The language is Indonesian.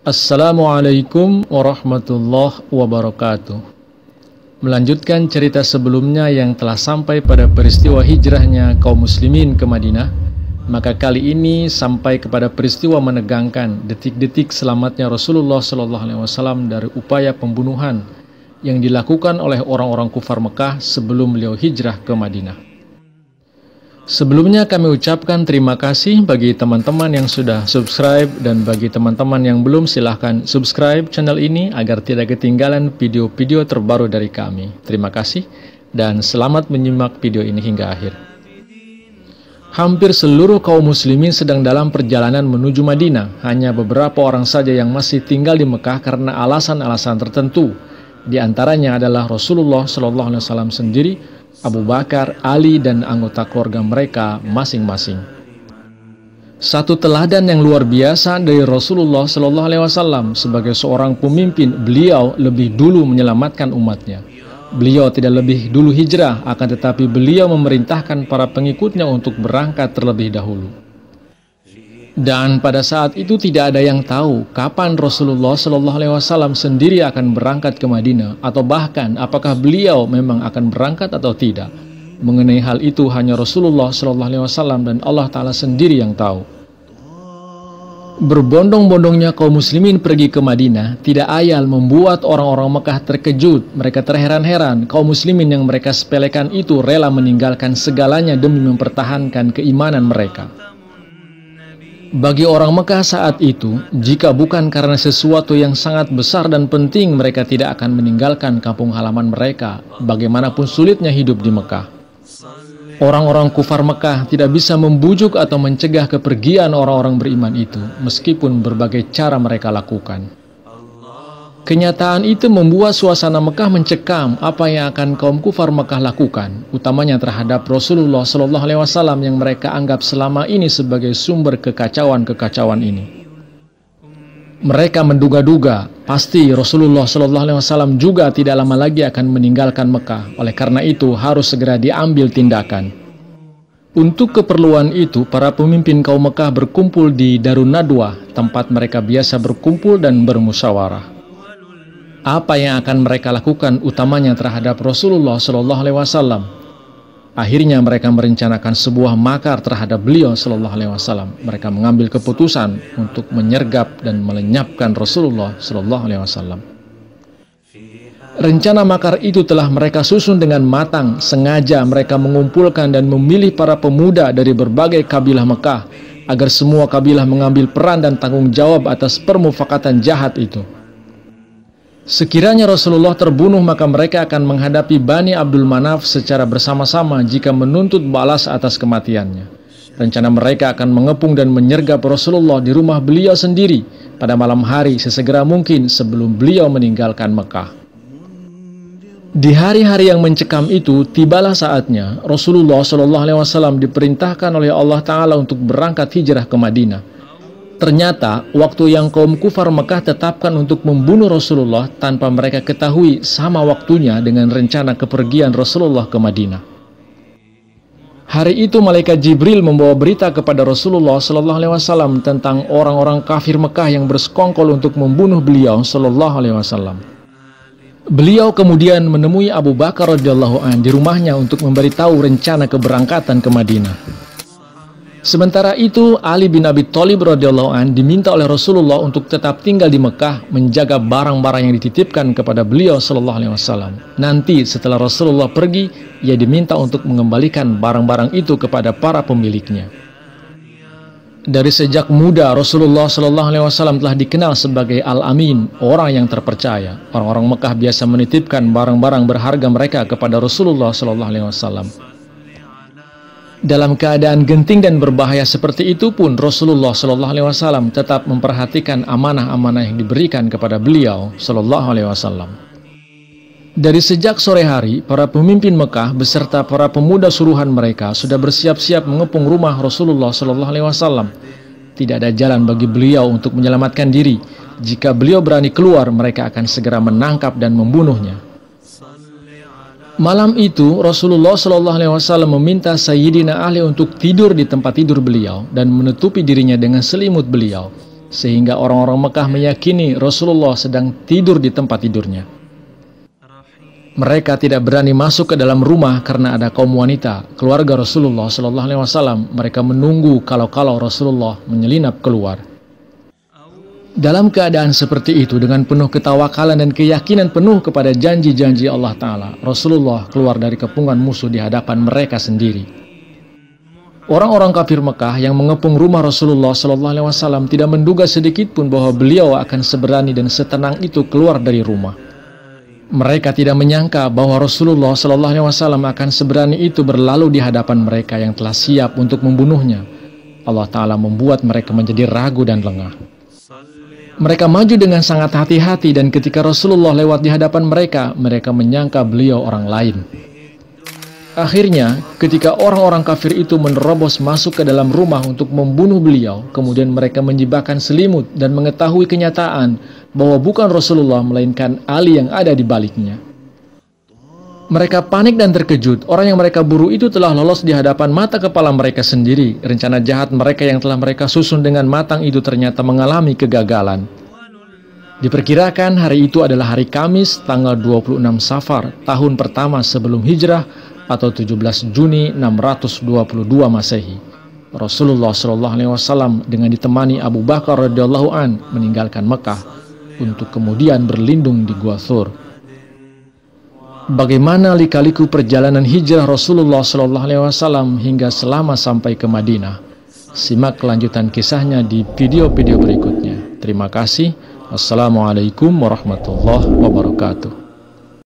Assalamualaikum warahmatullahi wabarakatuh. Melanjutkan cerita sebelumnya yang telah sampai pada peristiwa hijrahnya kaum muslimin ke Madinah, maka kali ini sampai kepada peristiwa menegangkan detik-detik selamatnya Rasulullah SAW dari upaya pembunuhan yang dilakukan oleh orang-orang kufar Mekah sebelum beliau hijrah ke Madinah. Sebelumnya kami ucapkan terima kasih bagi teman-teman yang sudah subscribe, dan bagi teman-teman yang belum silahkan subscribe channel ini agar tidak ketinggalan video-video terbaru dari kami. Terima kasih dan selamat menyimak video ini hingga akhir. Hampir seluruh kaum muslimin sedang dalam perjalanan menuju Madinah. Hanya beberapa orang saja yang masih tinggal di Mekah karena alasan-alasan tertentu. Di antaranya adalah Rasulullah SAW sendiri, Abu Bakar, Ali, dan anggota keluarga mereka masing-masing. Satu teladan yang luar biasa dari Rasulullah SAW sebagai seorang pemimpin, beliau lebih dulu menyelamatkan umatnya. Beliau tidak lebih dulu hijrah, akan tetapi beliau memerintahkan para pengikutnya untuk berangkat terlebih dahulu. Dan pada saat itu tidak ada yang tahu kapan Rasulullah SAW sendiri akan berangkat ke Madinah, atau bahkan apakah beliau memang akan berangkat atau tidak. Mengenai hal itu hanya Rasulullah SAW dan Allah Ta'ala sendiri yang tahu. Berbondong-bondongnya kaum muslimin pergi ke Madinah tidak ayal membuat orang-orang Mekah terkejut. Mereka terheran-heran kaum muslimin yang mereka sepelekan itu rela meninggalkan segalanya demi mempertahankan keimanan mereka. Bagi orang Mekah saat itu, jika bukan karena sesuatu yang sangat besar dan penting, mereka tidak akan meninggalkan kampung halaman mereka, bagaimanapun sulitnya hidup di Mekah. Orang-orang kufar Mekah tidak bisa membujuk atau mencegah kepergian orang-orang beriman itu, meskipun berbagai cara mereka lakukan. Kenyataan itu membuat suasana Mekah mencekam. Apa yang akan kaum kufar Mekah lakukan, utamanya terhadap Rasulullah SAW yang mereka anggap selama ini sebagai sumber kekacauan-kekacauan ini. Mereka menduga-duga pasti Rasulullah SAW juga tidak lama lagi akan meninggalkan Mekah. Oleh karena itu harus segera diambil tindakan. Untuk keperluan itu, para pemimpin kaum Mekah berkumpul di Darun Nadwah, tempat mereka biasa berkumpul dan bermusyawarah. Apa yang akan mereka lakukan utamanya terhadap Rasulullah SAW? Akhirnya mereka merencanakan sebuah makar terhadap beliau SAW. Mereka mengambil keputusan untuk menyergap dan melenyapkan Rasulullah SAW. Rencana makar itu telah mereka susun dengan matang. Sengaja mereka mengumpulkan dan memilih para pemuda dari berbagai kabilah Mekah agar semua kabilah mengambil peran dan tanggung jawab atas permufakatan jahat itu. Sekiranya Rasulullah terbunuh, maka mereka akan menghadapi Bani Abdul Manaf secara bersama-sama jika menuntut balas atas kematiannya. Rencana mereka akan mengepung dan menyergap Rasulullah di rumah beliau sendiri pada malam hari sesegera mungkin sebelum beliau meninggalkan Mekah. Di hari-hari yang mencekam itu, tibalah saatnya Rasulullah SAW diperintahkan oleh Allah Ta'ala untuk berangkat hijrah ke Madinah. Ternyata, waktu yang kaum kufar Mekah tetapkan untuk membunuh Rasulullah tanpa mereka ketahui sama waktunya dengan rencana kepergian Rasulullah ke Madinah. Hari itu malaikat Jibril membawa berita kepada Rasulullah SAW tentang orang-orang kafir Mekah yang bersekongkol untuk membunuh beliau SAW. Beliau kemudian menemui Abu Bakar radhiyallahu anhu di rumahnya untuk memberitahu rencana keberangkatan ke Madinah. Sementara itu, Ali bin Abi Thalib radhiyallahu anhu diminta oleh Rasulullah untuk tetap tinggal di Mekah, menjaga barang-barang yang dititipkan kepada beliau SAW. Nanti setelah Rasulullah pergi, ia diminta untuk mengembalikan barang-barang itu kepada para pemiliknya. Dari sejak muda, Rasulullah SAW telah dikenal sebagai Al-Amin, orang yang terpercaya. Orang-orang Mekah biasa menitipkan barang-barang berharga mereka kepada Rasulullah SAW. Dalam keadaan genting dan berbahaya seperti itu pun, Rasulullah SAW tetap memperhatikan amanah-amanah yang diberikan kepada beliau SAW. Dari sejak sore hari, para pemimpin Mekah beserta para pemuda suruhan mereka sudah bersiap-siap mengepung rumah Rasulullah SAW. Tidak ada jalan bagi beliau untuk menyelamatkan diri. Jika beliau berani keluar, mereka akan segera menangkap dan membunuhnya. Malam itu Rasulullah SAW meminta Sayyidina Ali untuk tidur di tempat tidur beliau dan menutupi dirinya dengan selimut beliau. sehingga orang-orang Mekah meyakini Rasulullah sedang tidur di tempat tidurnya. Mereka tidak berani masuk ke dalam rumah karena ada kaum wanita, keluarga Rasulullah SAW. Mereka menunggu kalau Rasulullah menyelinap keluar. Dalam keadaan seperti itu, dengan penuh ketawakalan dan keyakinan penuh kepada janji-janji Allah Ta'ala, Rasulullah keluar dari kepungan musuh di hadapan mereka sendiri. Orang-orang kafir Mekah yang mengepung rumah Rasulullah SAW tidak menduga sedikit pun bahwa beliau akan seberani dan setenang itu keluar dari rumah. Mereka tidak menyangka bahwa Rasulullah SAW akan seberani itu berlalu di hadapan mereka yang telah siap untuk membunuhnya. Allah Ta'ala membuat mereka menjadi ragu dan lengah. Mereka maju dengan sangat hati-hati, dan ketika Rasulullah lewat di hadapan mereka, mereka menyangka beliau orang lain. Akhirnya, ketika orang-orang kafir itu menerobos masuk ke dalam rumah untuk membunuh beliau, kemudian mereka menjibakkan selimut dan mengetahui kenyataan bahwa bukan Rasulullah melainkan Ali yang ada di baliknya. Mereka panik dan terkejut. Orang yang mereka buru itu telah lolos di hadapan mata kepala mereka sendiri. Rencana jahat mereka yang telah mereka susun dengan matang itu ternyata mengalami kegagalan. Diperkirakan hari itu adalah hari Kamis, tanggal 26 Safar, tahun pertama sebelum hijrah, atau 17 Juni 622 Masehi. Rasulullah SAW dengan ditemani Abu Bakar radhiyallahu an meninggalkan Mekah untuk kemudian berlindung di Gua Thur. Bagaimana lika-liku perjalanan hijrah Rasulullah SAW hingga selama sampai ke Madinah? Simak kelanjutan kisahnya di video-video berikutnya. Terima kasih. Wassalamualaikum warahmatullahi wabarakatuh.